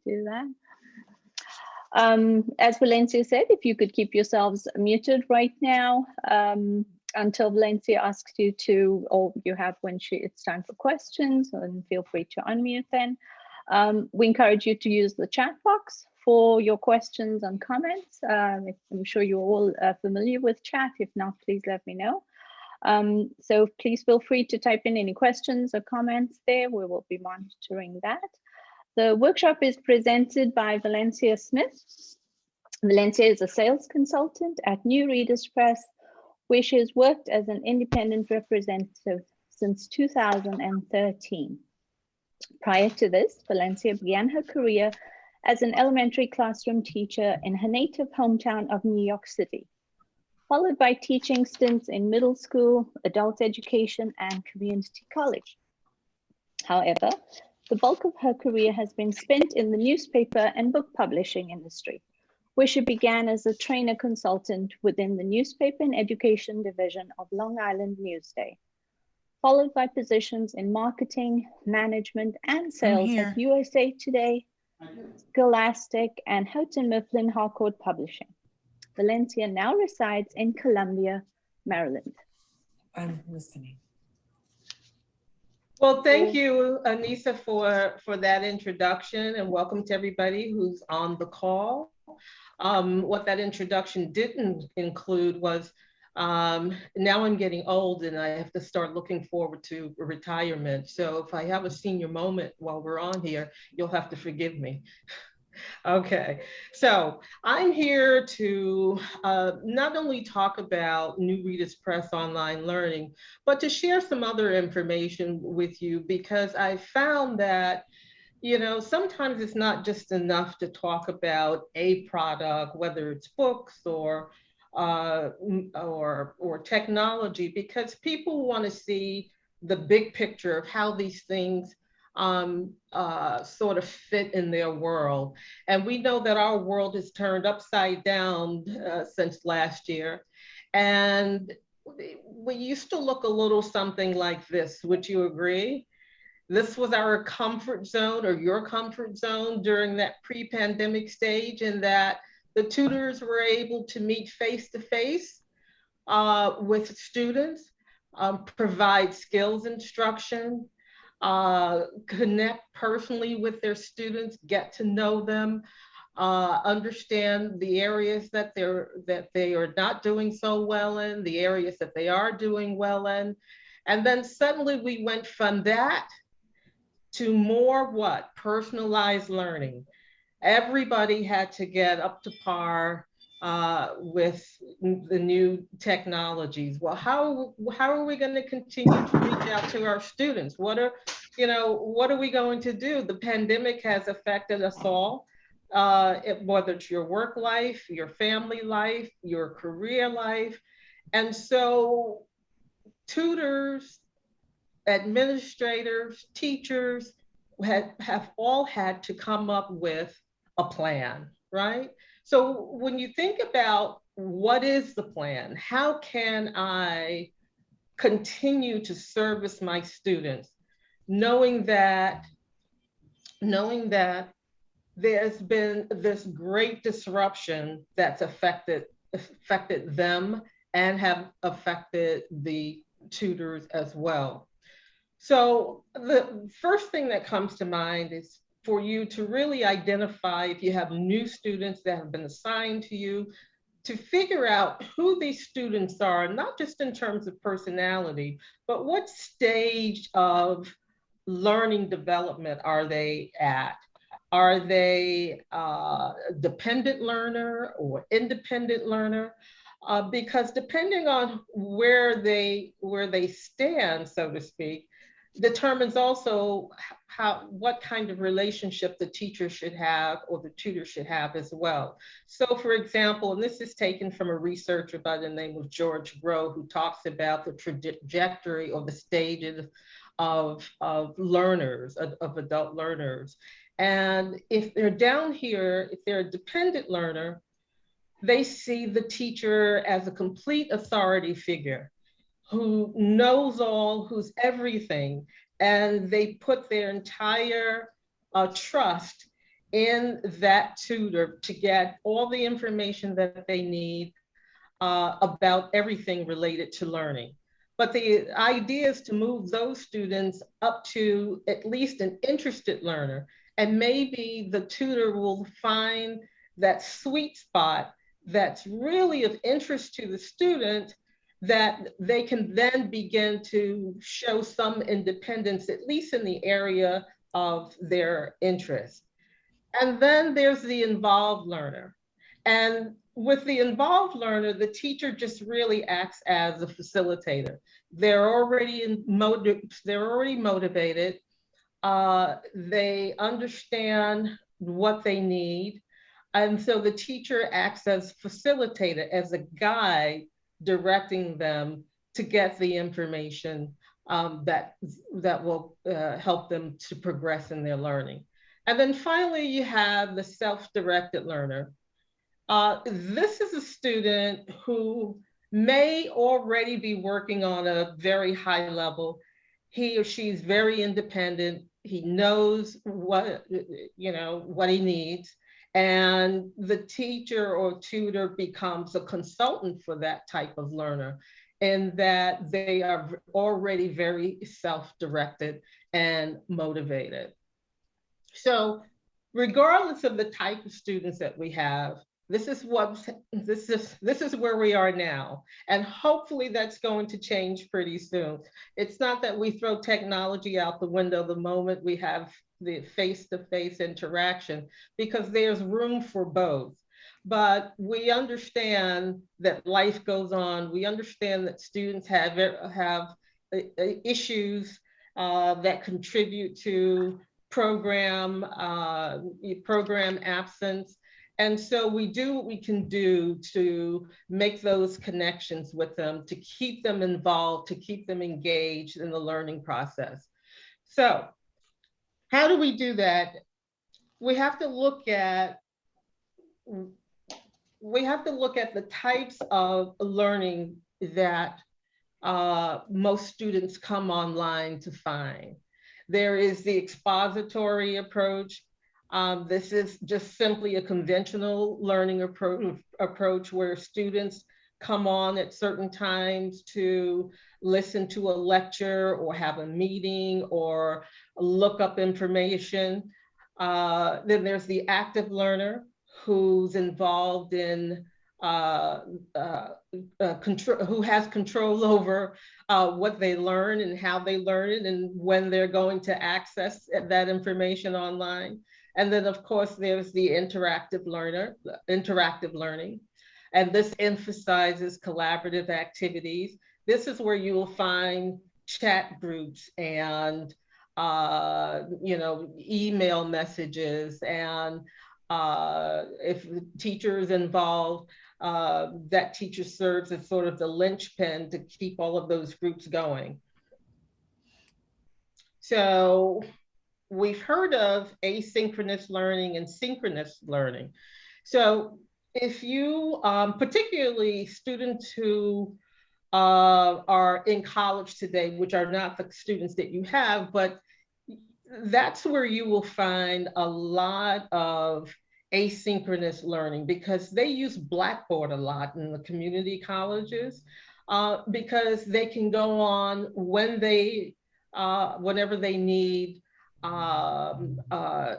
do that. As Valencia said, if you could keep yourselves muted right now until Valencia asks you to, or you have when it's time for questions, and feel free to unmute then. We encourage you to use the chat box for your questions and comments. I'm sure you're all familiar with chat. If not, please let me know. So please feel free to type in any questions or comments there. We will be monitoring that. The workshop is presented by Valencia Smith. Valencia is a sales consultant at New Readers Press, where she has worked as an independent representative since 2013. Prior to this, Valencia began her career as an elementary classroom teacher in her native hometown of New York City, followed by teaching stints in middle school, adult education, and community college. However, the bulk of her career has been spent in the newspaper and book publishing industry, where she began as a trainer consultant within the newspaper and education division of Long Island Newsday, followed by positions in marketing, management, and sales at USA Today, Scholastic, and Houghton Mifflin Harcourt Publishing. Valencia now resides in Columbia, Maryland. I'm listening. Well, thank you, Anissa, for that introduction, and welcome to everybody who's on the call. What that introduction didn't include was, now I'm getting old and I have to start looking forward to retirement. So if I have a senior moment while we're on here, you'll have to forgive me. Okay, so I'm here to not only talk about New Readers Press online learning, but to share some other information with you, because I found that, you know, sometimes it's not just enough to talk about a product, whether it's books or technology, because people want to see the big picture of how these things sort of fit in their world. And we know that our world has turned upside down since last year. And we used to look a little something like this. Would you agree? This was our comfort zone, or your comfort zone, during that pre-pandemic stage, in that the tutors were able to meet face-to-face with students, provide skills instruction, connect personally with their students, get to know them, understand the areas that they are not doing so well in, the areas that they are doing well in. And then suddenly we went from that to more what? Personalized learning. Everybody had to get up to par with the new technologies. Well, how are we going to continue to reach out to our students? What are we going to do? The pandemic has affected us all, whether it's your work life, your family life, your career life. And so tutors, administrators, teachers have all had to come up with a plan, right? So when you think about what is the plan, how can I continue to service my students, knowing that there's been this great disruption that's affected them and have affected the tutors as well. So the first thing that comes to mind is for you to really identify, if you have new students that have been assigned to you, to figure out who these students are, not just in terms of personality, but what stage of learning development are they at? Are they a dependent learner or independent learner? Because depending on where they stand, so to speak, determines also what kind of relationship the teacher should have or the tutor should have as well. So for example, and this is taken from a researcher by the name of George Groh, who talks about the trajectory or the stages of learners, of adult learners. And if they're down here, if they're a dependent learner, they see the teacher as a complete authority figure who knows all, who's everything, and they put their entire trust in that tutor to get all the information that they need about everything related to learning. But the idea is to move those students up to at least an interested learner. And maybe the tutor will find that sweet spot that's really of interest to the student, that they can then begin to show some independence, at least in the area of their interest. And then there's the involved learner. And with the involved learner, the teacher just really acts as a facilitator. They're already motivated. They understand what they need. And so the teacher acts as facilitator, as a guide, directing them to get the information that will help them to progress in their learning. And then finally, you have the self-directed learner. This is a student who may already be working on a very high level. He or she is very independent. He knows what he needs. And the teacher or tutor becomes a consultant for that type of learner, in that they are already very self-directed and motivated. So regardless of the type of students that we have, this is where we are now. And hopefully that's going to change pretty soon. It's not that we throw technology out the window the moment we have the face-to-face interaction, because there's room for both. But we understand that life goes on. We understand that students have issues that contribute to program absence. And so we do what we can do to make those connections with them, to keep them involved, to keep them engaged in the learning process. So how do we do that? We have to look at the types of learning that most students come online to find. There is the expository approach. This is just simply a conventional learning approach where students come on at certain times to listen to a lecture or have a meeting or look up information. Then there's the active learner who's involved in who has control over what they learn and how they learn it and when they're going to access that information online. And then of course, there's the interactive learning. And this emphasizes collaborative activities. This is where you will find chat groups and email messages, and if the teacher is involved, that teacher serves as sort of the linchpin to keep all of those groups going. So we've heard of asynchronous learning and synchronous learning. So if you, particularly students who are in college today, which are not the students that you have, but that's where you will find a lot of asynchronous learning, because they use Blackboard a lot in the community colleges, because they can go on when whenever they need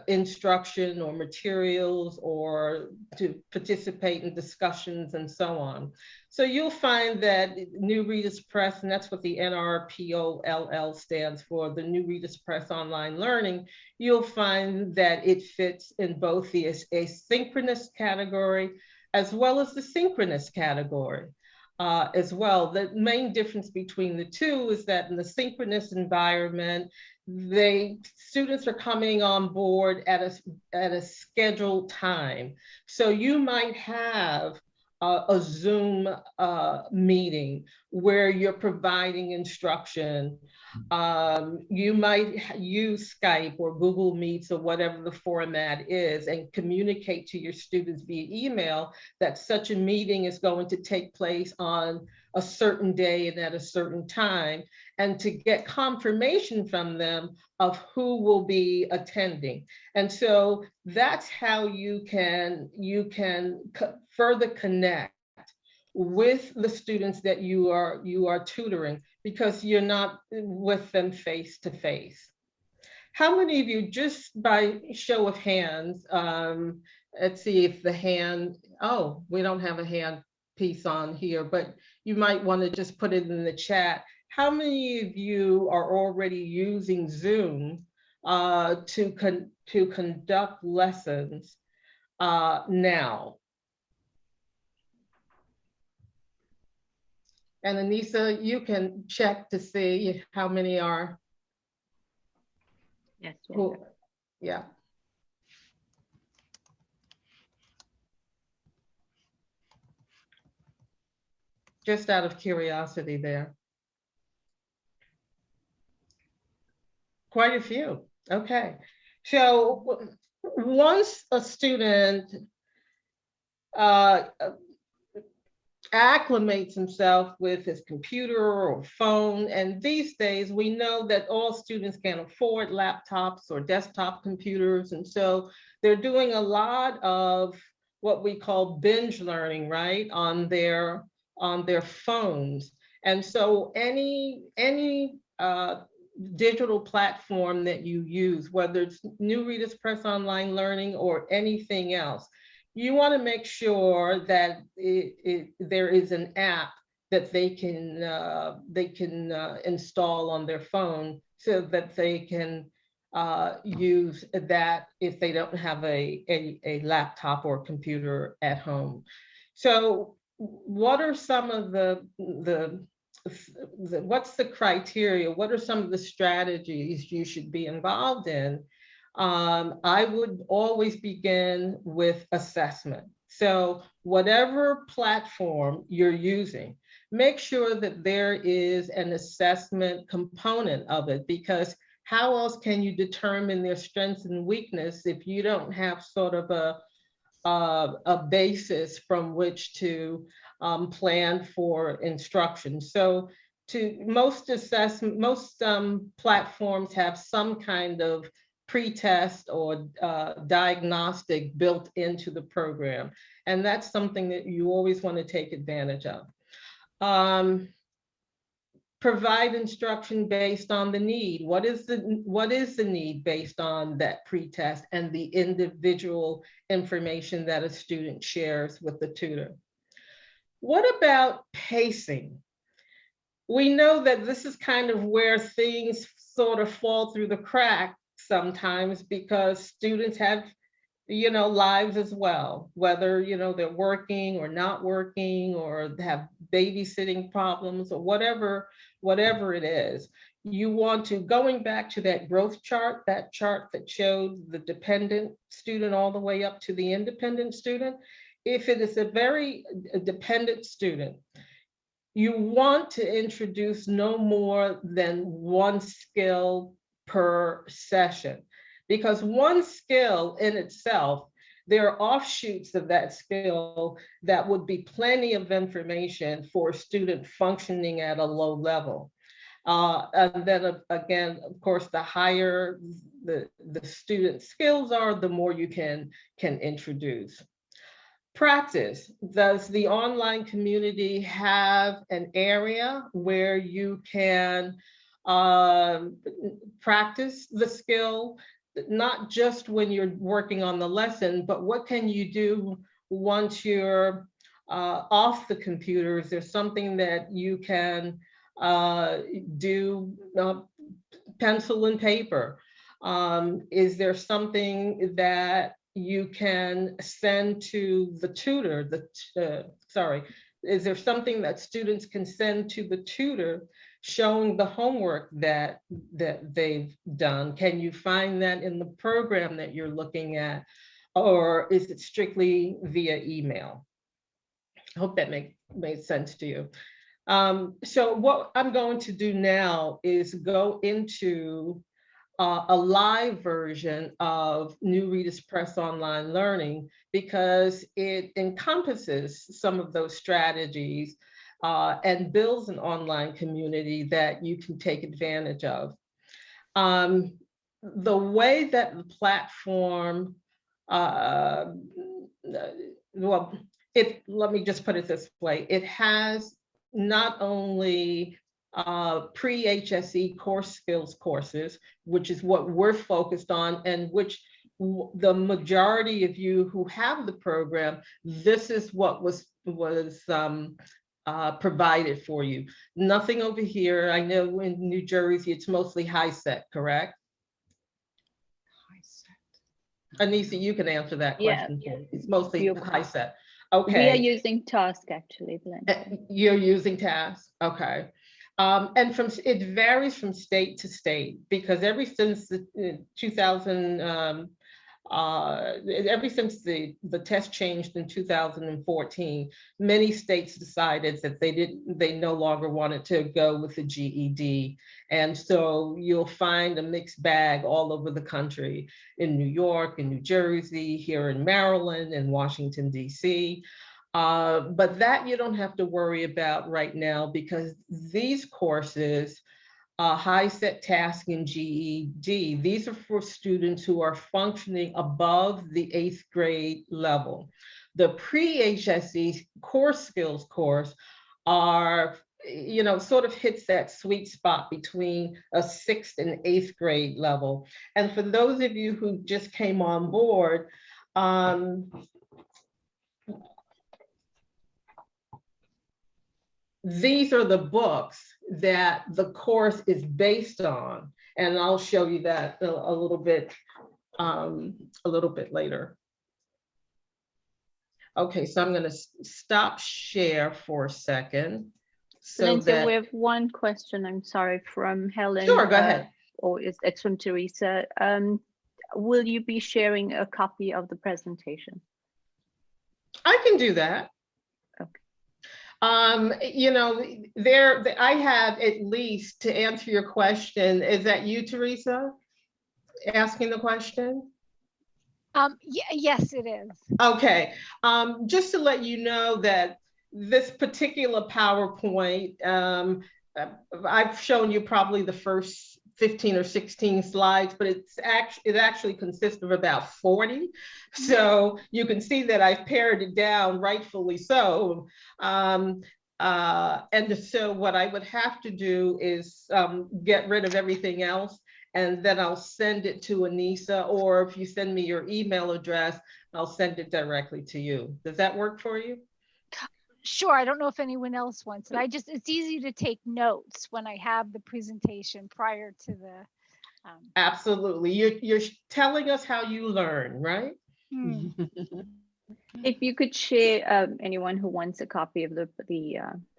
instruction or materials, or to participate in discussions and so on. So you'll find that New Readers Press, and that's what the NRPOLL stands for, the New Readers Press Online Learning, you'll find that it fits in both the asynchronous category as well as the synchronous category. As well. The main difference between the two is that in the synchronous environment, students are coming on board at a scheduled time. So you might have a Zoom meeting where you're providing instruction. You might use Skype or Google Meets or whatever the format is, and communicate to your students via email that such a meeting is going to take place on a certain day and at a certain time, and to get confirmation from them of who will be attending. And so that's how you can further connect with the students that you are tutoring, because you're not with them face to face. How many of you, just by show of hands, let's see if the hand, oh, we don't have a hand piece on here, but you might want to just put it in the chat. How many of you are already using Zoom to conduct lessons now? And Anissa, you can check to see how many are. Yes. Who, yeah. Just out of curiosity there. Quite a few. Okay. So once a student acclimates himself with his computer or phone, and these days we know that all students can afford laptops or desktop computers, and so they're doing a lot of what we call binge learning, right, on their phones. And so any digital platform that you use, whether it's New Readers Press Online Learning or anything else, you want to make sure that there is an app that they can install on their phone, so that they can use that if they don't have a laptop or computer at home. So what are some of what's the criteria? What are some of the strategies you should be involved in? I would always begin with assessment. So whatever platform you're using, make sure that there is an assessment component of it, because how else can you determine their strengths and weakness if you don't have sort of a basis from which to plan for instruction. So most platforms have some kind of pre-test or diagnostic built into the program. And that's something that you always want to take advantage of. Provide instruction based on the need. What is the need based on that pre-test and the individual information that a student shares with the tutor? What about pacing? We know that this is kind of where things sort of fall through the cracks sometimes, because students have, lives as well, whether, they're working or not working, or have babysitting problems, or whatever it is. You want to, going back to that growth chart, that chart that showed the dependent student all the way up to the independent student. If it is a very dependent student, you want to introduce no more than one skill per session, because one skill in itself, there are offshoots of that skill that would be plenty of information for a student functioning at a low level. And then again, of course, the higher the student skills are, the more you can introduce. Practice. Does the online community have an area where you can practice the skill, not just when you're working on the lesson, but what can you do once you're off the computer? Is there something that you can do, pencil and paper? Is there something that you can send to the tutor? Is there something that students can send to the tutor showing the homework that they've done? Can you find that in the program that you're looking at, or is it strictly via email? I hope that made sense to you. So what I'm going to do now is go into a live version of New Readers Press Online Learning, because it encompasses some of those strategies and builds an online community that you can take advantage of. The way that the platform, well, let me just put it this way. It has not only pre-HSE course skills courses, which is what we're focused on, and which the majority of you who have the program, this is what was provided for you. Nothing over here. I know in New Jersey, it's mostly Hse, correct? Anissa, you can answer that question. Yeah. It's mostly Hse. Okay. We are using Task actually, Valencia. You're using Task, okay. And it varies from state to state, because ever since the test changed in 2014, many states decided that they no longer wanted to go with the GED. And so you'll find a mixed bag all over the country, in New York, in New Jersey, here in Maryland, and Washington, DC. But that you don't have to worry about right now, because these courses, Hse, Task, and GED, these are for students who are functioning above the 8th grade level. The Pre-Hse core skills course are, sort of hits that sweet spot between a 6th and 8th grade level. And for those of you who just came on board, these are the books that the course is based on, and I'll show you that a little bit later. Okay, so I'm going to stop share for a second. Valencia, we have one question, I'm sorry, from Helen. Sure, go ahead. Or it's from Teresa. Will you be sharing a copy of the presentation? I can do that. Okay. I have, at least, to answer your question, is that you, Teresa, asking the question? Yes, it is. Okay, just to let you know that this particular PowerPoint, I've shown you probably the first 15 or 16 slides, but it actually consists of about 40. So you can see that I've pared it down, rightfully so. And so what I would have to do is get rid of everything else, and then I'll send it to Anissa, or if you send me your email address, I'll send it directly to you. Does that work for you? Sure. I don't know if anyone else wants it. It's easy to take notes when I have the presentation prior to the. Absolutely. You're telling us how you learn, right? If you could share, anyone who wants a copy of the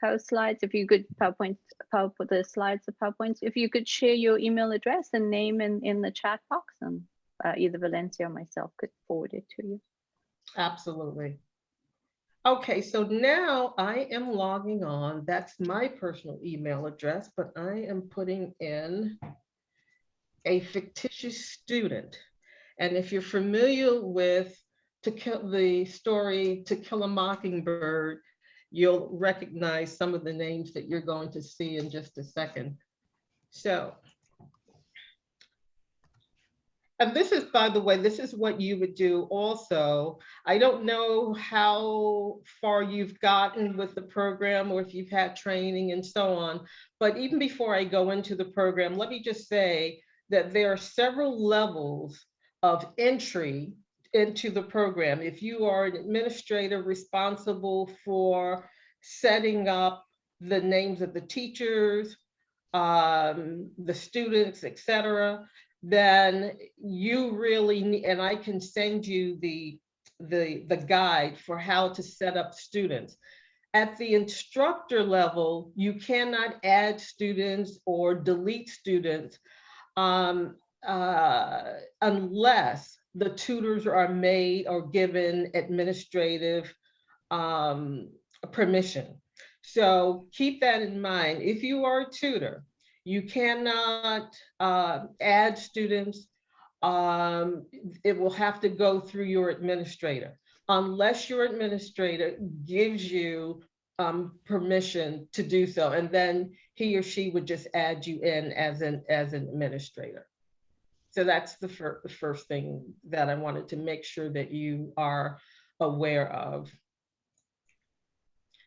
power slides, if you could the slides, the PowerPoints, if you could share your email address and name in the chat box, and either Valencia or myself could forward it to you. Absolutely. Okay, so now I am logging on. That's my personal email address, but I am putting in a fictitious student. And if you're familiar with the story To Kill a Mockingbird, you'll recognize some of the names that you're going to see in just a second. So, and this is, by the way, this is what you would do also. I don't know how far you've gotten with the program, or if you've had training and so on, but even before I go into the program, let me just say that there are several levels of entry into the program. If you are an administrator responsible for setting up the names of the teachers, the students, etc., then you really need, and I can send you the guide for how to set up students. At the instructor level, you cannot add students or delete students unless the tutors are made or given administrative permission. So keep that in mind. If you are a tutor, you cannot add students. It will have to go through your administrator, unless your administrator gives you permission to do so. And then he or she would just add you in as an administrator. So that's the first thing that I wanted to make sure that you are aware of.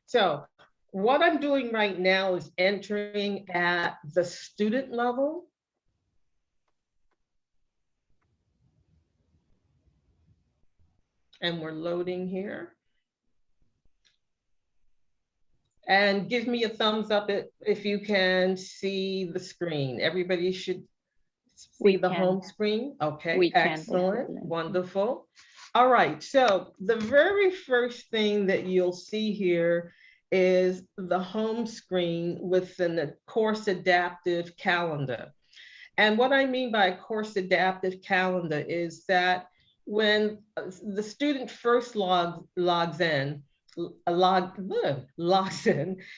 So what I'm doing right now is entering at the student level. And we're loading here. And give me a thumbs up if you can see the screen. Everybody should see the home screen. Okay, excellent, wonderful. All right, so the very first thing that you'll see here is the home screen within the course adaptive calendar. And what I mean by course adaptive calendar is that when the student first logs in,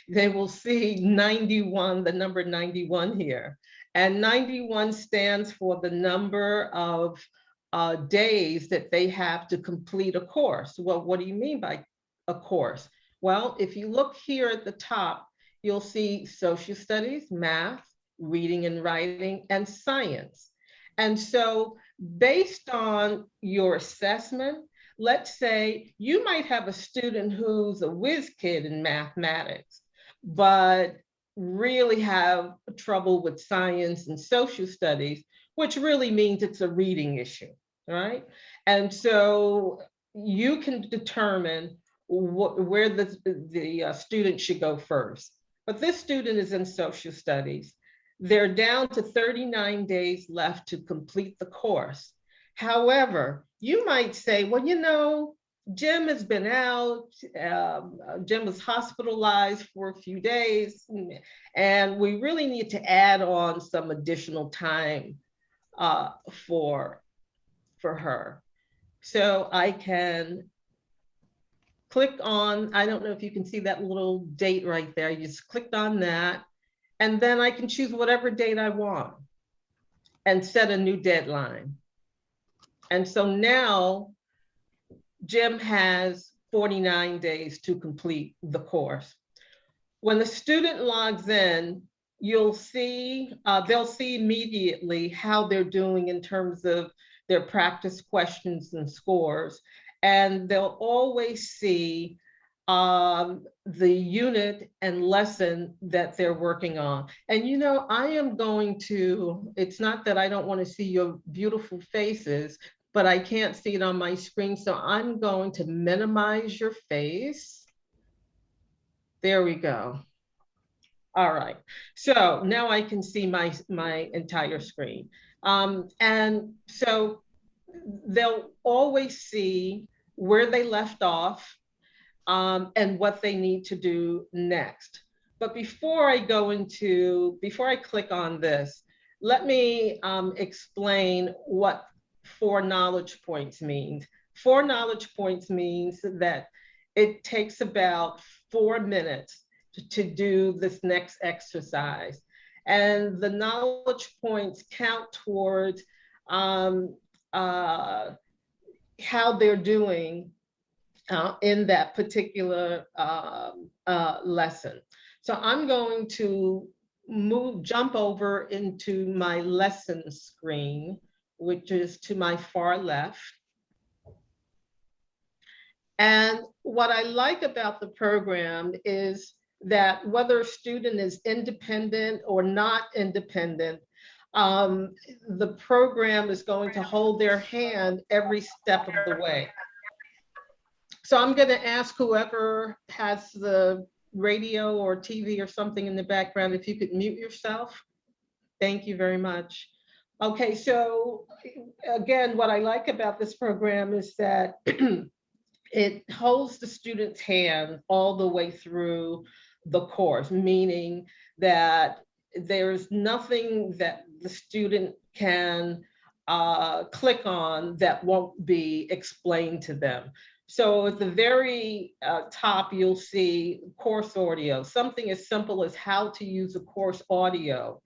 they will see 91, the number 91 here. And 91 stands for the number of days that they have to complete a course. Well, what do you mean by a course? Well, if you look here at the top, you'll see social studies, math, reading and writing, and science. And so based on your assessment, let's say you might have a student who's a whiz kid in mathematics, but really have trouble with science and social studies, which really means it's a reading issue, right? And so you can determine where the student should go first. But this student is in social studies. They're down to 39 days left to complete the course. However, you might say, well, you know, Jim has been out, Jim was hospitalized for a few days, and we really need to add on some additional time for her. So I can click on, I don't know if you can see that little date right there. You just clicked on that, and then I can choose whatever date I want and set a new deadline. And so now Jim has 49 days to complete the course. When the student logs in, you'll see, they'll see immediately how they're doing in terms of their practice questions and scores. And they'll always see the unit and lesson that they're working on. And you know, I am going to, it's not that I don't want to see your beautiful faces, but I can't see it on my screen. So I'm going to minimize your face. There we go. All right, so now I can see my entire screen. And so they'll always see where they left off and what they need to do next. But before I click on this, let me explain what 4 knowledge points means. 4 knowledge points means that it takes about 4 minutes to do this next exercise. And the knowledge points count towards how they're doing in that particular lesson. So I'm going to jump over into my lesson screen, which is to my far left. And what I like about the program is that whether a student is independent or not independent, the program is going to hold their hand every step of the way. So I'm going to ask whoever has the radio or TV or something in the background, if you could mute yourself. Thank you very much. Okay, so again, what I like about this program is that it holds the student's hand all the way through the course, meaning that there's nothing that the student can click on that won't be explained to them. So at the very top, you'll see course audio, something as simple as how to use a course audio.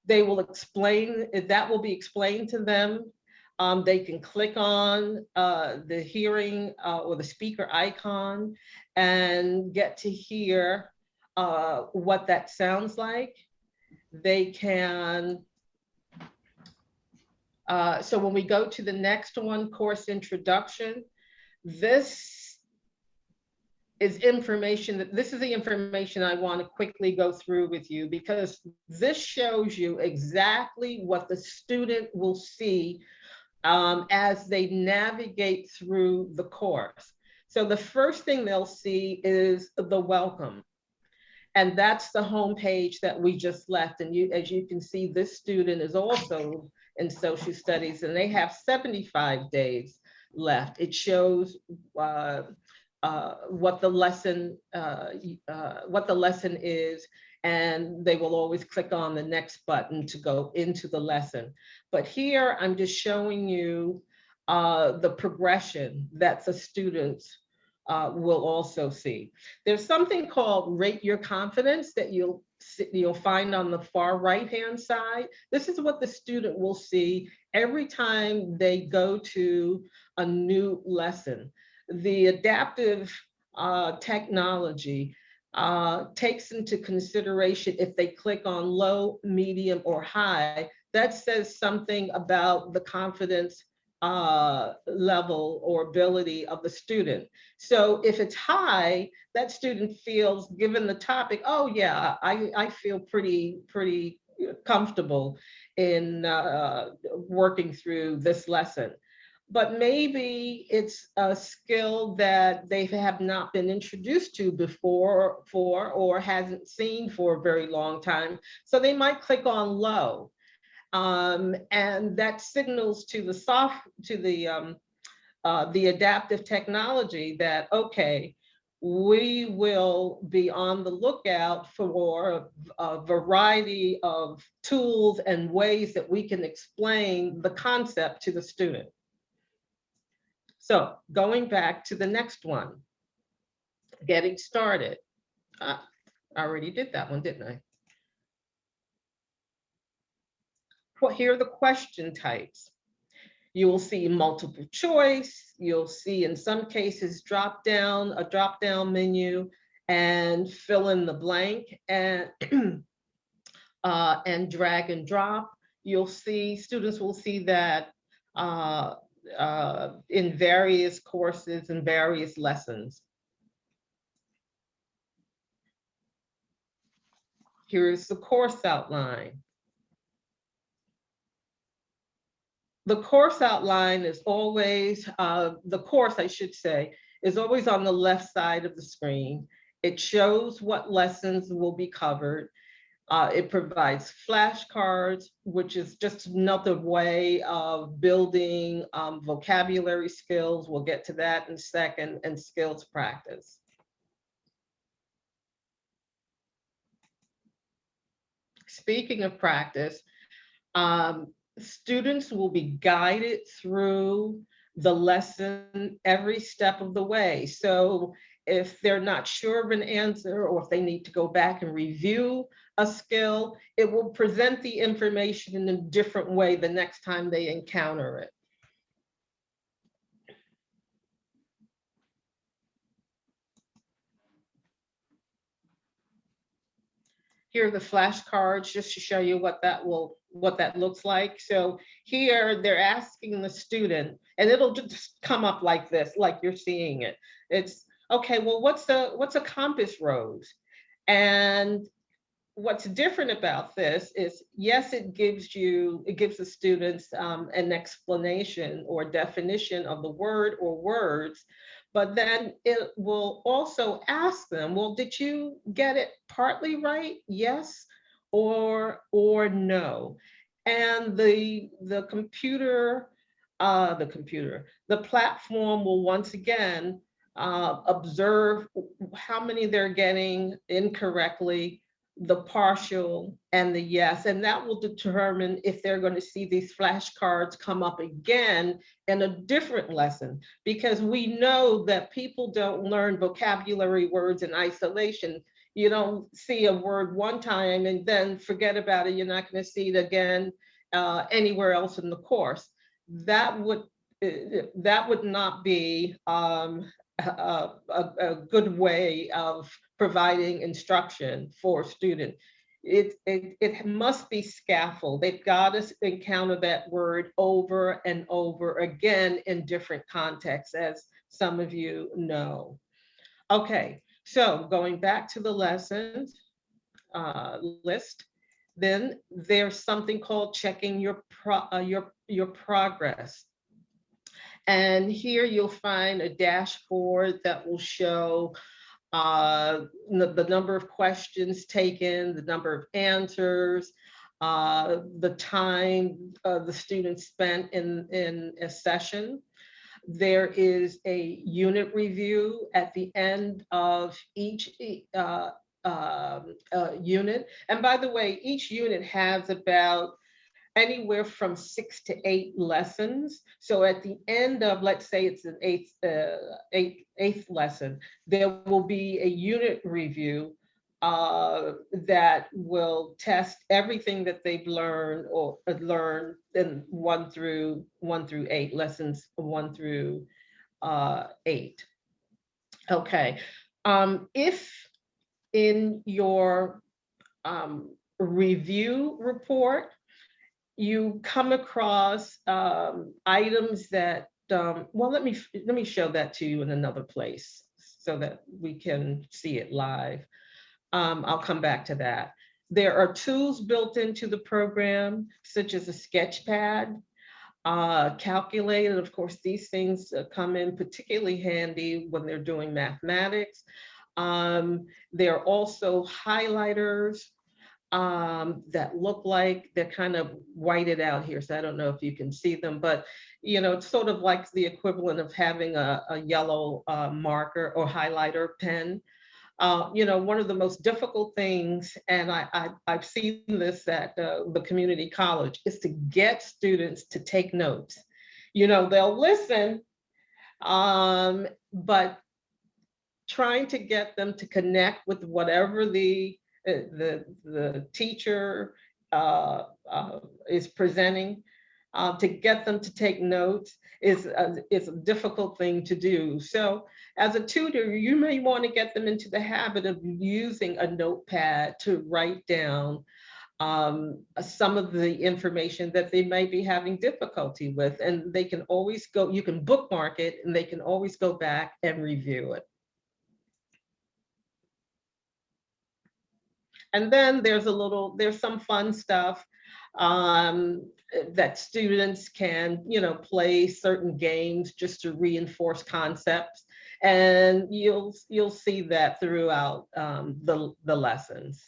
They will explain, that will be explained to them. They can click on the hearing or the speaker icon and get to hear what that sounds like. They can, so when we go to the next one, course introduction, this is the information I want to quickly go through with you, because this shows you exactly what the student will see as they navigate through the course. So the first thing they'll see is the welcome. And that's the home page that we just left. And as you can see, this student is also in social studies, and they have 75 days left. It shows what the lesson is, and they will always click on the next button to go into the lesson. But here I'm just showing you the progression that the students will also see. There's something called Rate Your Confidence that you'll find on the far right-hand side. This is what the student will see every time they go to a new lesson. The adaptive technology takes into consideration if they click on low, medium, or high. That says something about the confidence level or ability of the student. So if it's high, that student feels, given the topic, oh yeah, I feel pretty comfortable in working through this lesson. But maybe it's a skill that they have not been introduced to before or hasn't seen for a very long time. So they might click on low. And that signals to the adaptive technology that, okay, we will be on the lookout for a variety of tools and ways that we can explain the concept to the student. So going back to the next one, getting started. I already did that one, didn't I? Well, here are the question types. You will see multiple choice. You'll see in some cases a drop down menu, and fill in the blank, and and drag and drop. Students will see that in various courses and various lessons. Here's the course outline. The course outline is always, the course, I should say, is always on the left side of the screen. It shows what lessons will be covered. It provides flashcards, which is just another way of building vocabulary skills. We'll get to that in a second, and skills practice. Speaking of practice, students will be guided through the lesson every step of the way. So if they're not sure of an answer, or if they need to go back and review a skill, it will present the information in a different way the next time they encounter it. Here are the flashcards, just to show you what that looks like. So here they're asking the student, and it'll just come up like this, like you're seeing it. It's okay, well, what's a compass rose? And what's different about this is, yes, it gives the students an explanation or definition of the word or words, but then it will also ask them, well, did you get it partly right? Yes or no. And the platform will once again observe how many they're getting incorrectly, the partial and the yes, and that will determine if they're going to see these flashcards come up again in a different lesson, because we know that people don't learn vocabulary words in isolation. You don't see a word one time and then forget about it. You're not going to see it again anywhere else in the course. that would not be a good way of providing instruction for students. It must be scaffold. They've got to encounter that word over and over again in different contexts, as some of you know. Okay, so going back to the lessons list, then there's something called checking your progress. And here you'll find a dashboard that will show the number of questions taken, the number of answers, the time the students spent in a session. There is a unit review at the end of each unit. And by the way, each unit has about anywhere from 6 to 8 lessons. So at the end of, let's say it's an eighth lesson, there will be a unit review that will test everything that they've learned in 1 through 8, lessons 1 through 8. Okay, if in your review report, you come across items that, well, let me show that to you in another place so that we can see it live. I'll come back to that. There are tools built into the program, such as a sketch pad, calculator. Of course, these things come in particularly handy when they're doing mathematics. There are also highlighters that look like they're kind of whited out here. So I don't know if you can see them, but you know, it's sort of like the equivalent of having a yellow marker or highlighter pen. You know, one of the most difficult things, and I've seen this at the community college, is to get students to take notes. You know, they'll listen, but trying to get them to connect with whatever the teacher is presenting, to get them to take notes is a difficult thing to do. So as a tutor, you may want to get them into the habit of using a notepad to write down some of the information that they might be having difficulty with, and they can always go, you can bookmark it, and they can always go back and review it. And then there's some fun stuff that students can, you know, play certain games just to reinforce concepts. And you'll see that throughout the lessons,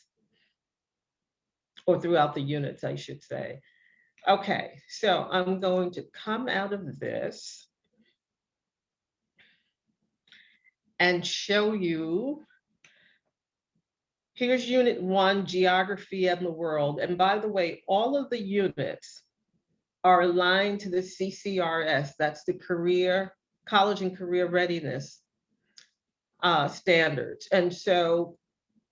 or throughout the units, I should say. Okay, so I'm going to come out of this and show you. Here's Unit 1, Geography and the World. And by the way, all of the units are aligned to the CCRS, that's the College and Career Readiness standards. And so,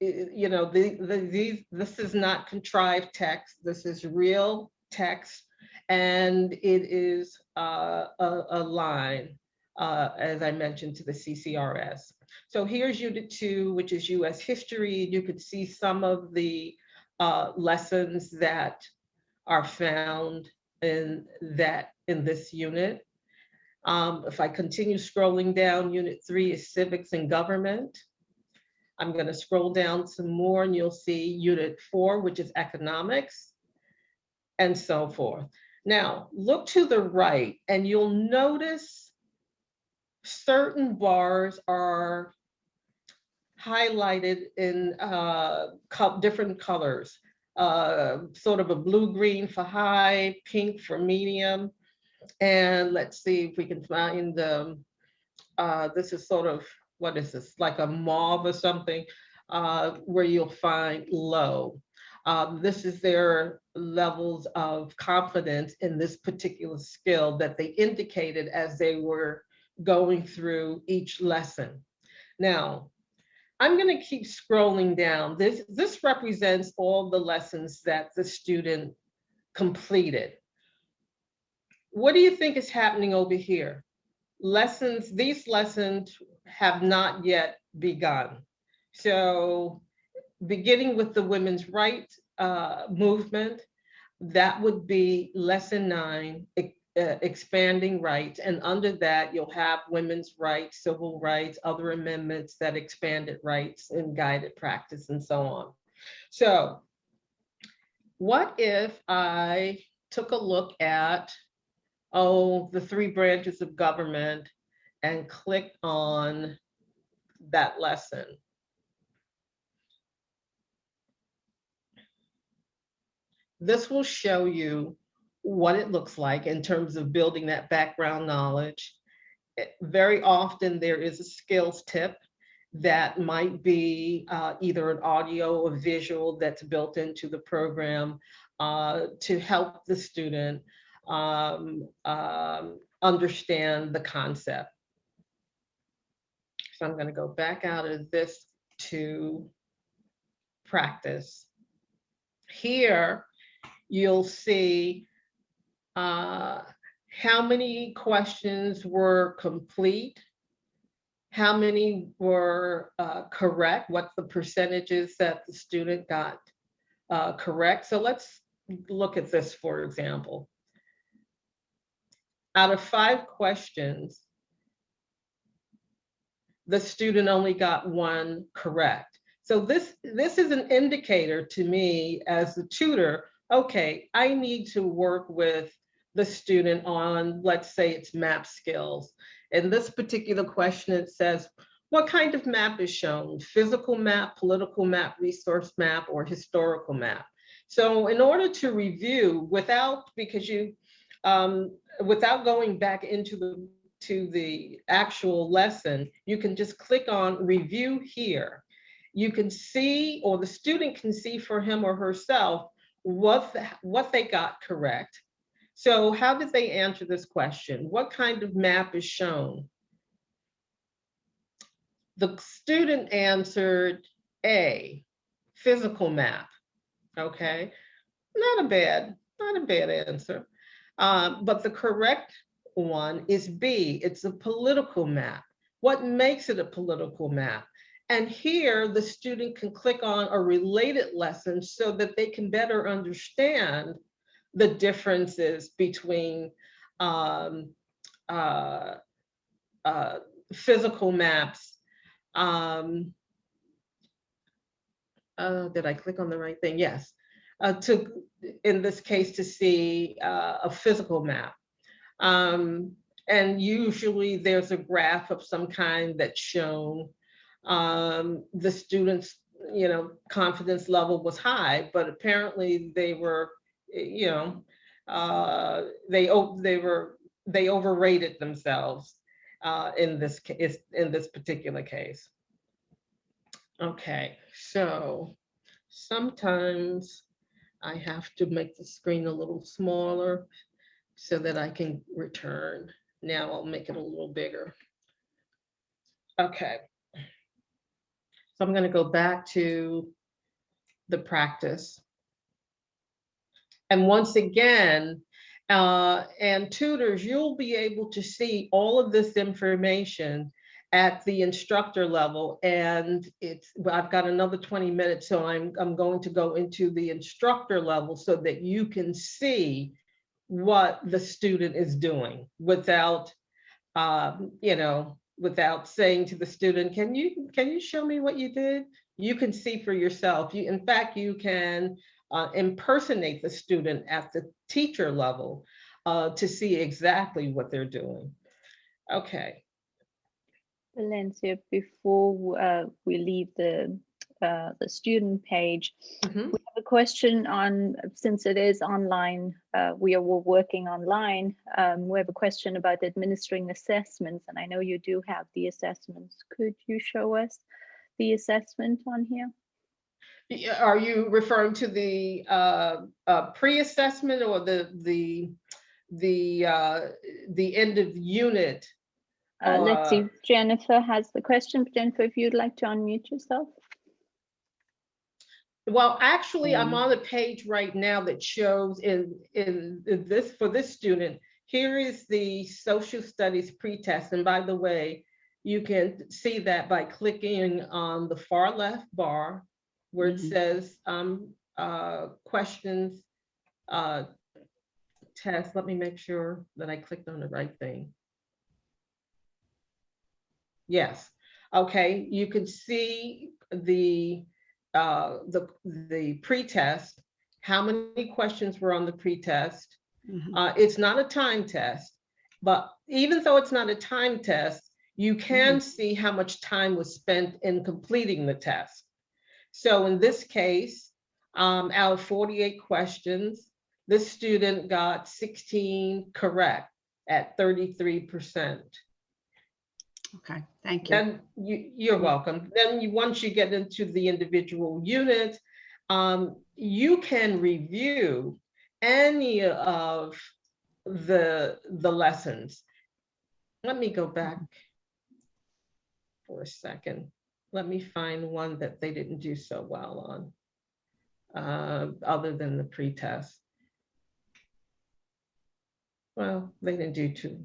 you know, this is not contrived text, this is real text, and it is aligned, as I mentioned, to the CCRS. So here's Unit 2, which is US History. You could see some of the lessons that are found in this unit. If I continue scrolling down, Unit 3 is Civics and Government. I'm going to scroll down some more and you'll see Unit 4, which is Economics, and so forth. Now, look to the right and you'll notice certain bars are highlighted in different colors, sort of a blue-green for high, pink for medium. And let's see if we can find this is sort of, what is this, like a mauve or something, where you'll find low. This is their levels of confidence in this particular skill that they indicated as they were going through each lesson. Now, I'm going to keep scrolling down. This represents all the lessons that the student completed. what do you think is happening over here? These lessons have not yet begun. So beginning with the women's rights movement, that would be lesson 9, expanding rights. And under that, you'll have women's rights, civil rights, other amendments that expanded rights and guided practice and so on. So what if I took a look at, the 3 branches of government and clicked on that lesson? This will show you what it looks like in terms of building that background knowledge. Very often there is a skills tip that might be either an audio or visual that's built into the program to help the student understand the concept. So I'm going to go back out of this to practice. Here, you'll see how many questions were complete, how many were correct, what the percentages that the student got correct. So let's look at this, for example. Out of 5 questions, the student only got 1 correct. So this is an indicator to me as a tutor, okay, I need to work with the student on, let's say it's map skills. In this particular question, it says, what kind of map is shown? Physical map, political map, resource map, or historical map? So in order to review without going back into the actual lesson, you can just click on review here. You can see, or the student can see for him or herself, what they got correct. So how did they answer this question? What kind of map is shown? The student answered A, physical map. Okay, not a bad answer. But the correct one is B, it's a political map. What makes it a political map? And here the student can click on a related lesson so that they can better understand the differences between physical maps. Did I click on the right thing? Yes. In this case, to see a physical map. And usually there's a graph of some kind that's shown. The students, confidence level was high, but apparently they were, they overrated themselves in this particular case. Okay, so sometimes I have to make the screen a little smaller so that I can return. Now I'll make it a little bigger. Okay. So I'm going to go back to the practice. And once again, and tutors, you'll be able to see all of this information at the instructor level. And I've got another 20 minutes, so I'm going to go into the instructor level so that you can see what the student is doing without, without saying to the student, can you show me what you did? You can see for yourself. In fact, you can impersonate the student at the teacher level to see exactly what they're doing. Okay. Valencia, before we leave the student page, we have a question on, since it is online, we are all working online, we have a question about administering assessments, and I know you do have the assessments. Could you show us the assessment on here? Are you referring to the pre-assessment or the end of unit? Let's see, Jennifer has the question. Jennifer, if you'd like to unmute yourself. Well, actually, I'm on a page right now that shows in this, for this student, here is the social studies pretest. And by the way, you can see that by clicking on the far left bar where it says questions, test. Let me make sure that I clicked on the right thing. Yes. Okay. You can see the pretest, how many questions were on the pretest. It's not a time test, but even though it's not a time test, you can see how much time was spent in completing the test. So in this case, out of 48 questions, this student got 16 correct at 33%. Okay, thank you. And you're welcome. Then once you get into the individual unit, you can review any of the lessons. Let me go back for a second. Let me find one that they didn't do so well on, other than the pretest. Well, they didn't do too.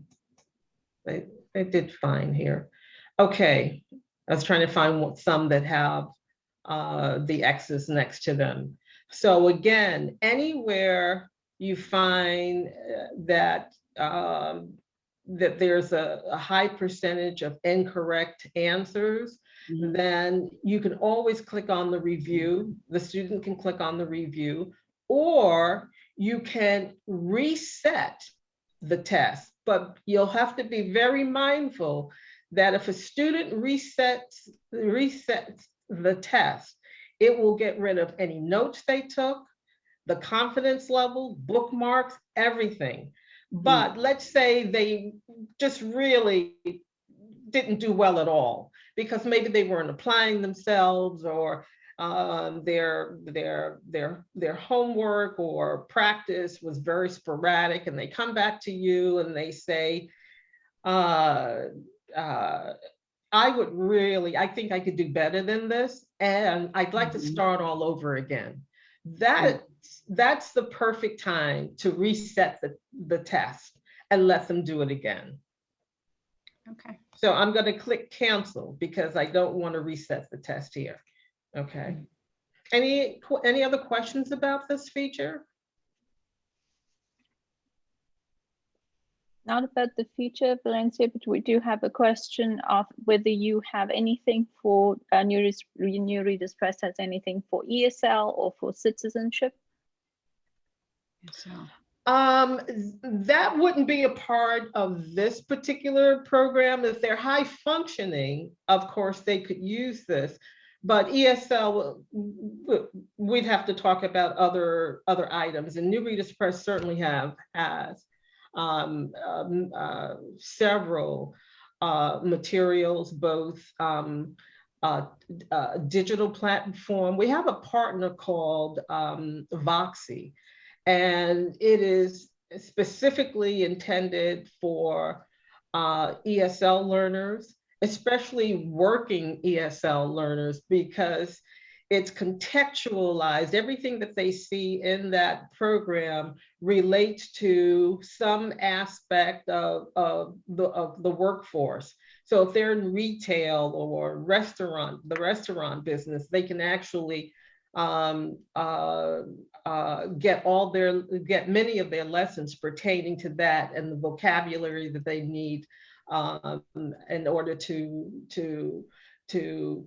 They did fine here. Okay, I was trying to find some that have the X's next to them. So again, anywhere you find that that there's a high percentage of incorrect answers, then you can always click on the review. The student can click on the review, or you can reset the test. But you'll have to be very mindful that if a student resets the test, it will get rid of any notes they took, the confidence level, bookmarks, everything. But let's say they just really didn't do well at all because maybe they weren't applying themselves, or their homework or practice was very sporadic, and they come back to you and they say, I think I could do better than this, and I'd like to start all over again. That's the perfect time to reset the test and let them do it again. Okay. So I'm going to click cancel because I don't want to reset the test here. Okay. Any other questions about this feature? Not about the feature, Valencia, but we do have a question of whether you have anything for New Readers Press has anything for ESL or for citizenship. So that wouldn't be a part of this particular program. If they're high functioning, of course, they could use this. But ESL, we'd have to talk about other items, and New Readers Press certainly has several materials, both digital platform. We have a partner called Voxy, and it is specifically intended for ESL learners, especially working ESL learners, because it's contextualized. Everything that they see in that program relates to some aspect of the workforce. So if they're in retail or the restaurant business, they can actually get many of their lessons pertaining to that and the vocabulary that they need in order to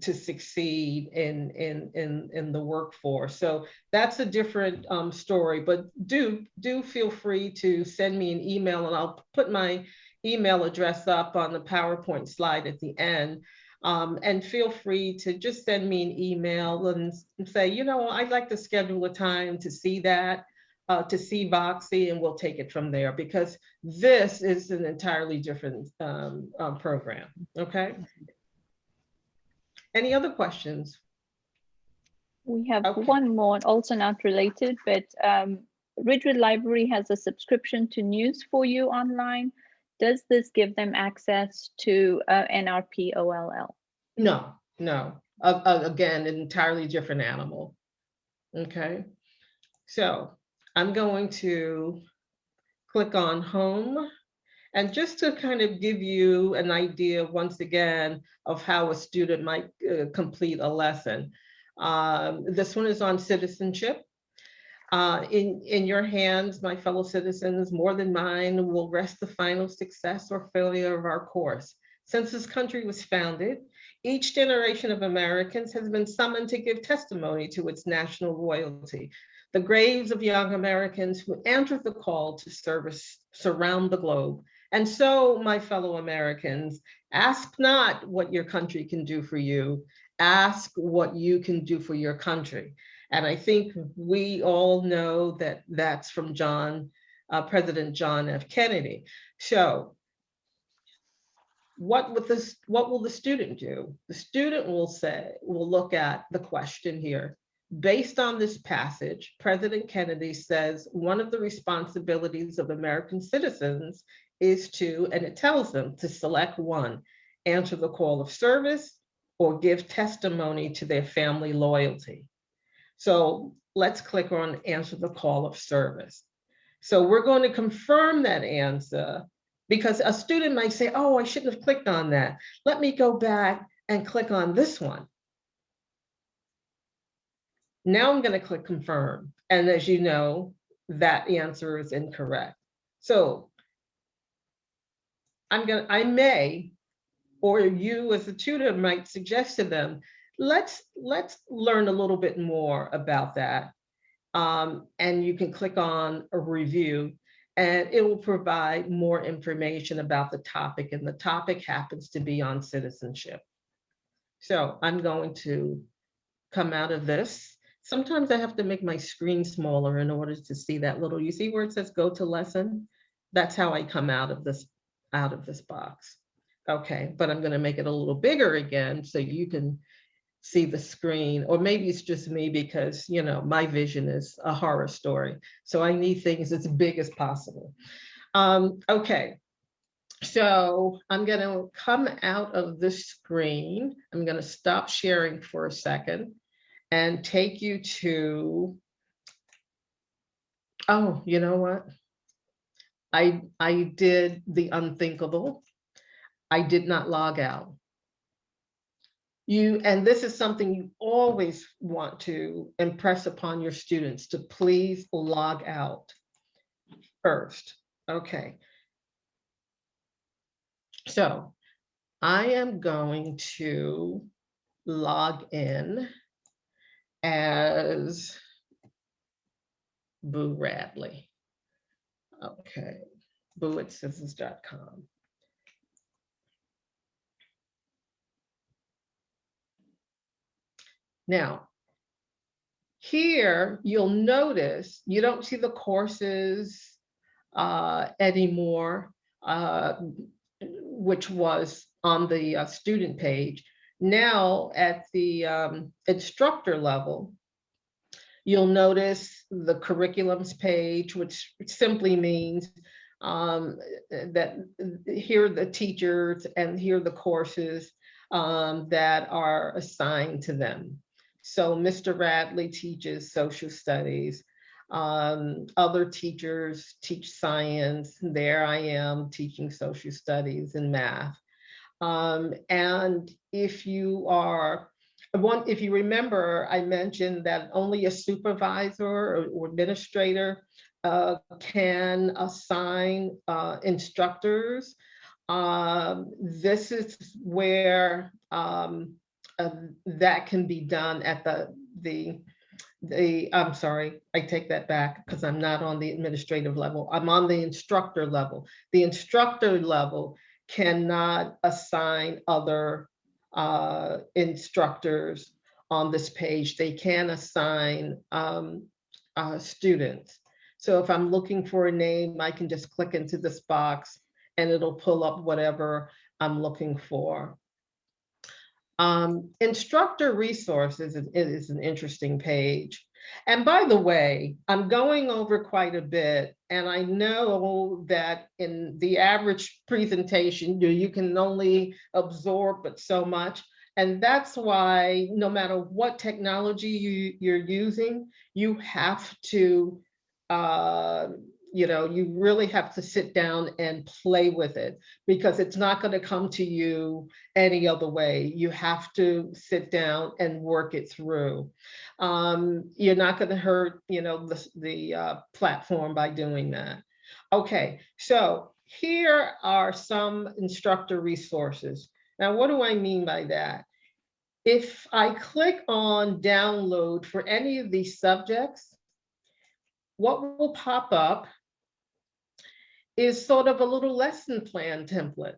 succeed in the workforce. So that's a different story, but do feel free to send me an email, and I'll put my email address up on the PowerPoint slide at the end. And feel free to just send me an email and say, you know, I'd like to schedule a time to see that, to see Voxy, and we'll take it from there, because this is an entirely different program. Okay. Any other questions? We have Okay. one more, also not related, but Ridgewood Library has a subscription to News for You online. Does this give them access to NRP OLL? No. Again, an entirely different animal. Okay. So I'm going to click on home. And just to kind of give you an idea, once again, of how a student might complete a lesson. This one is on citizenship. In your hands, my fellow citizens, more than mine, will rest the final success or failure of our course. Since this country was founded, each generation of Americans has been summoned to give testimony to its national loyalty. The graves of young Americans who answered the call to service surround the globe. And so, my fellow Americans, ask not what your country can do for you, ask what you can do for your country. And I think we all know that that's from President John F. Kennedy. So what will the student do? The student will look at the question here. Based on this passage, President Kennedy says one of the responsibilities of American citizens is to, and it tells them to select one, answer the call of service or give testimony to their family loyalty. So let's click on answer the call of service. So we're going to confirm that answer because a student might say, oh, I shouldn't have clicked on that. Let me go back and click on this one. Now I'm going to click confirm. And as you know, that answer is incorrect. So I may, or you as a tutor might suggest to them, let's learn a little bit more about that. And you can click on a review and it will provide more information about the topic, and the topic happens to be on citizenship. So I'm going to come out of this. Sometimes I have to make my screen smaller in order to see that little, you see where it says go to lesson? That's how I come out of this box. Okay, but I'm going to make it a little bigger again so you can see the screen, or maybe it's just me because, you know, my vision is a horror story. So I need things as big as possible. Okay, so I'm going to come out of this screen. I'm going to stop sharing for a second and take you to, oh, you know what? I did the unthinkable. I did not log out. And this is something you always want to impress upon your students, to please log out first. Okay. So I am going to log in as Boo Radley. Okay, boo@citizens.com. Now, here you'll notice you don't see the courses anymore, which was on the student page. Now at the instructor level, you'll notice the curriculums page, which simply means that here are the teachers and here are the courses that are assigned to them. So Mr. Radley teaches social studies. Other teachers teach science. There I am teaching social studies and math. And if you remember, I mentioned that only a supervisor or administrator can assign instructors. This is where that can be done at I'm sorry, I take that back because I'm not on the administrative level. I'm on the instructor level. The instructor level cannot assign other instructors on this page. They can assign students. So if I'm looking for a name, I can just click into this box and it'll pull up whatever I'm looking for. Instructor Resources is an interesting page. And by the way, I'm going over quite a bit, and I know that in the average presentation, you can only absorb but so much. And that's why no matter what technology you're using, you have to you know, you really have to sit down and play with it, because it's not going to come to you any other way. You have to sit down and work it through. You're not going to hurt, you know, the platform by doing that. Okay, so here are some instructor resources. Now, what do I mean by that? If I click on download for any of these subjects, what will pop up is sort of a little lesson plan template.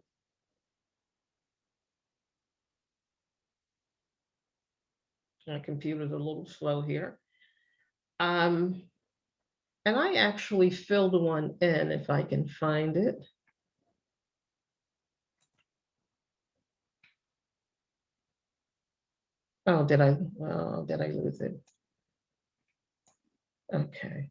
My computer's a little slow here. And I actually filled one in if I can find it. Oh, did I lose it? Okay.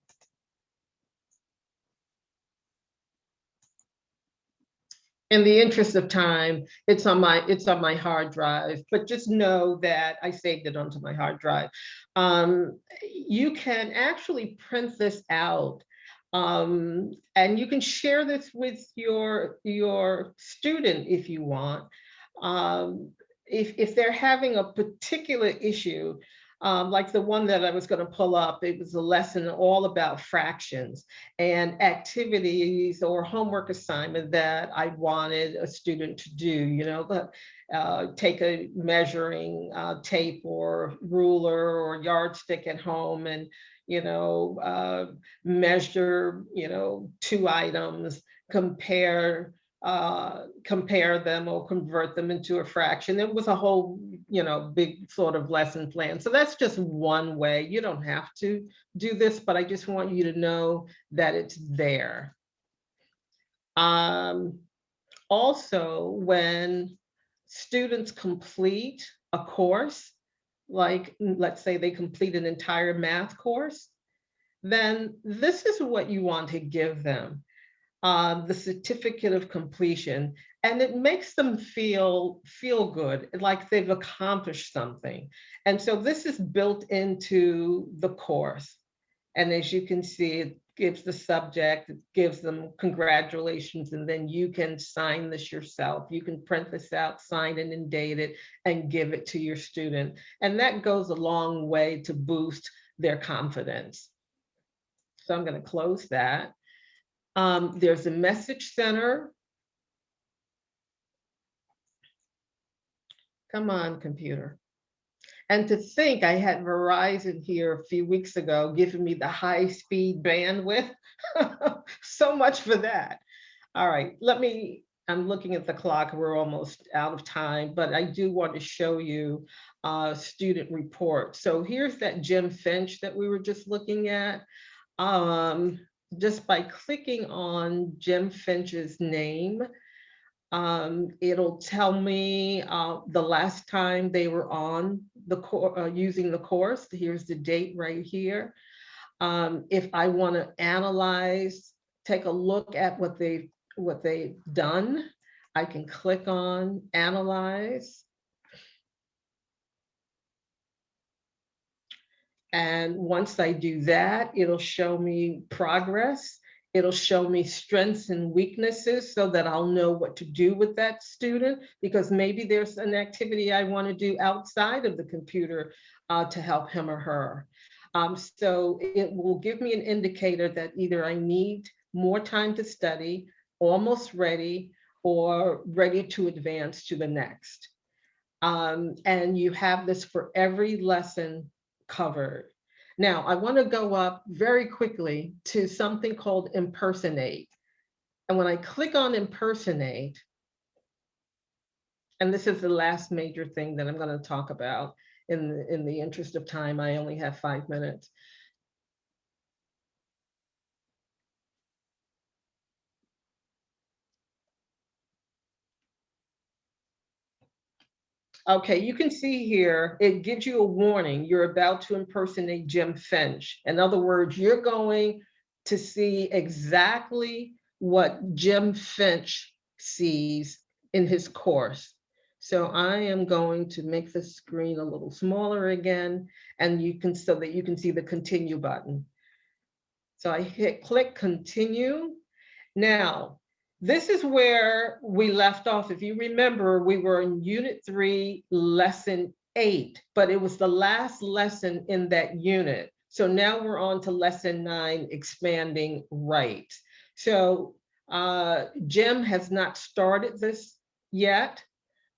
In the interest of time, it's on my hard drive, but just know that I saved it onto my hard drive. You can actually print this out, and you can share this with your student if you want. If they're having a particular issue, like the one that I was going to pull up, it was a lesson all about fractions and activities or homework assignment that I wanted a student to do, you know, take a measuring tape or ruler or yardstick at home and, you know, measure, you know, two items, compare them or convert them into a fraction. It was a whole, you know, big sort of lesson plan. So that's just one way. You don't have to do this, but I just want you to know that it's there. Also, when students complete a course, like let's say they complete an entire math course, then this is what you want to give them. The certificate of completion, and it makes them feel good, like they've accomplished something. And so this is built into the course. And as you can see, it gives the subject, it gives them congratulations, and then you can sign this yourself. You can print this out, sign it and date it, and give it to your student. And that goes a long way to boost their confidence. So I'm going to close that. There's a message center. Come on, computer. And to think I had Verizon here a few weeks ago giving me the high-speed bandwidth. So much for that. All right, I'm looking at the clock. We're almost out of time, but I do want to show you student report. So here's that Jim Finch that we were just looking at. Just by clicking on Jim Finch's name, it'll tell me the last time they were on the using the course. Here's the date right here. If I want to analyze, take a look at what they've done, I can click on Analyze. And once I do that, it'll show me progress. It'll show me strengths and weaknesses so that I'll know what to do with that student, because maybe there's an activity I want to do outside of the computer to help him or her. So it will give me an indicator that either I need more time to study, almost ready, or ready to advance to the next. And you have this for every lesson covered. Now, I want to go up very quickly to something called Impersonate. And when I click on Impersonate, and this is the last major thing that I'm going to talk about in the interest of time, I only have 5 minutes. Okay, you can see here, it gives you a warning. You're about to impersonate Jim Finch. In other words, you're going to see exactly what Jim Finch sees in his course. So I am going to make the screen a little smaller again, and so that you can see the continue button. So I click continue. Now, this is where we left off. If you remember, we were in Unit 3, Lesson 8, but it was the last lesson in that unit. So now we're on to Lesson 9, Expanding Right. So Jim has not started this yet,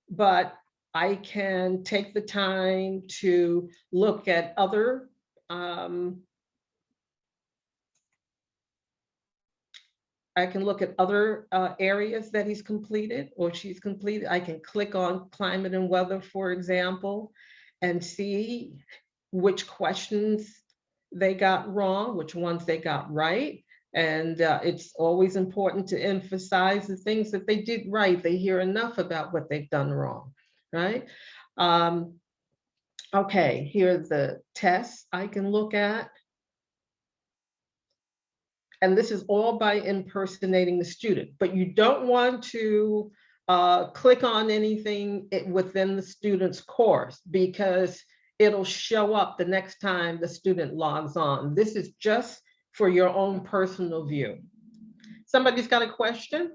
but I can take the time to look at other areas that he's completed or she's completed. I can click on climate and weather, for example, and see which questions they got wrong, which ones they got right. And it's always important to emphasize the things that they did right. They hear enough about what they've done wrong, right? Okay, here are the tests I can look at. And this is all by impersonating the student, but you don't want to click on anything within the student's course because it'll show up the next time the student logs on. This is just for your own personal view. Somebody's got a question?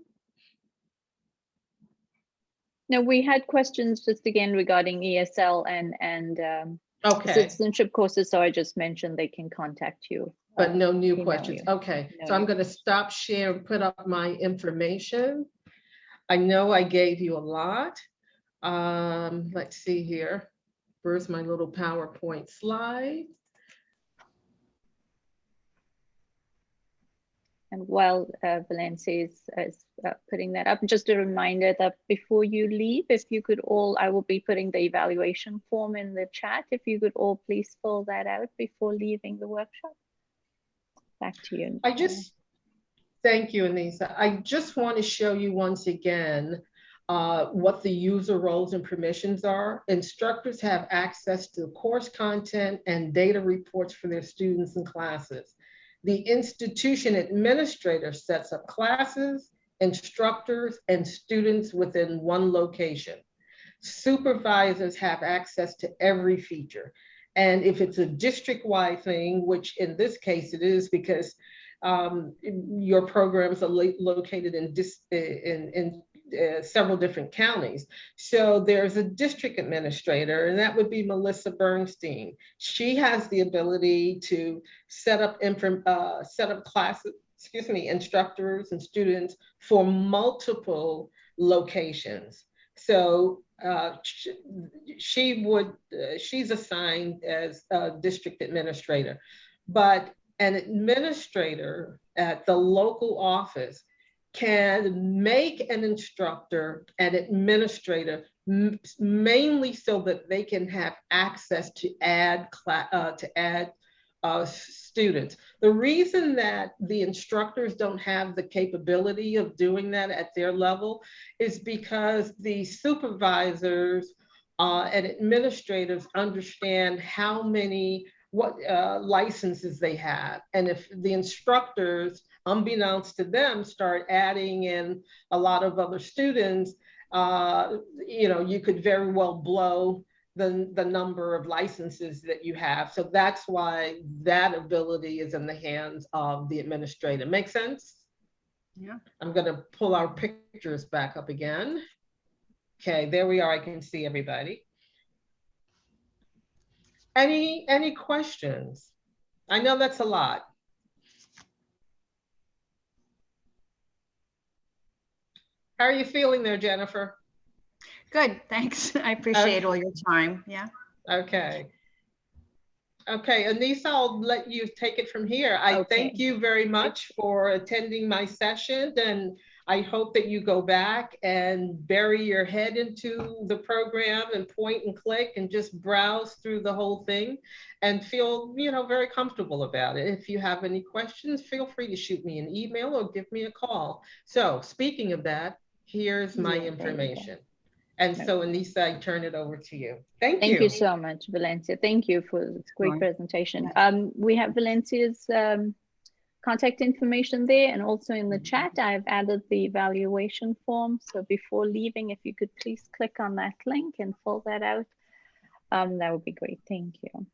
No, we had questions just again regarding ESL and Okay, citizenship courses. So I just mentioned they can contact you. but no new email questions. you. Okay, No so I'm new going to stop share and put up my information. I know I gave you a lot. Let's see here. Where's my little PowerPoint slide? And while Valencia is putting that up, just a reminder that before you leave, if you could all, I will be putting the evaluation form in the chat. If you could all please fill that out before leaving the workshop. Back to you. Thank you, Anissa. I just want to show you once again what the user roles and permissions are. Instructors have access to course content and data reports for their students and classes. The institution administrator sets up classes, instructors, and students within one location. Supervisors have access to every feature. And if it's a district-wide thing, which in this case it is because your programs are located in several different counties. So there's a district administrator, and that would be Melissa Bernstein. She has the ability to set up classes, instructors and students for multiple locations. So she's assigned as a district administrator, but an administrator at the local office can make an instructor an administrator mainly so that they can have access to add students. The reason that the instructors don't have the capability of doing that at their level is because the supervisors and administrators understand what licenses they have. And if the instructors, unbeknownst to them, start adding in a lot of other students, you could very well blow the number of licenses that you have. So that's why that ability is in the hands of the administrator. Make sense? Yeah. I'm gonna pull our pictures back up again. Okay, there we are. I can see everybody. Any questions? I know that's a lot. How are you feeling there, Jennifer? Good, thanks. I appreciate all your time. Yeah. Okay. Okay, Anissa, I'll let you take it from here. I thank you very much for attending my session, and I hope that you go back and bury your head into the program and point and click and just browse through the whole thing and feel, very comfortable about it. If you have any questions, feel free to shoot me an email or give me a call. So speaking of that, here's my information. And so Anissa, I turn it over to you. Thank you. Thank you so much, Valencia. Thank you for this great presentation. We have Valencia's contact information there, and also in the chat, I've added the evaluation form. So before leaving, if you could please click on that link and fill that out, that would be great. Thank you.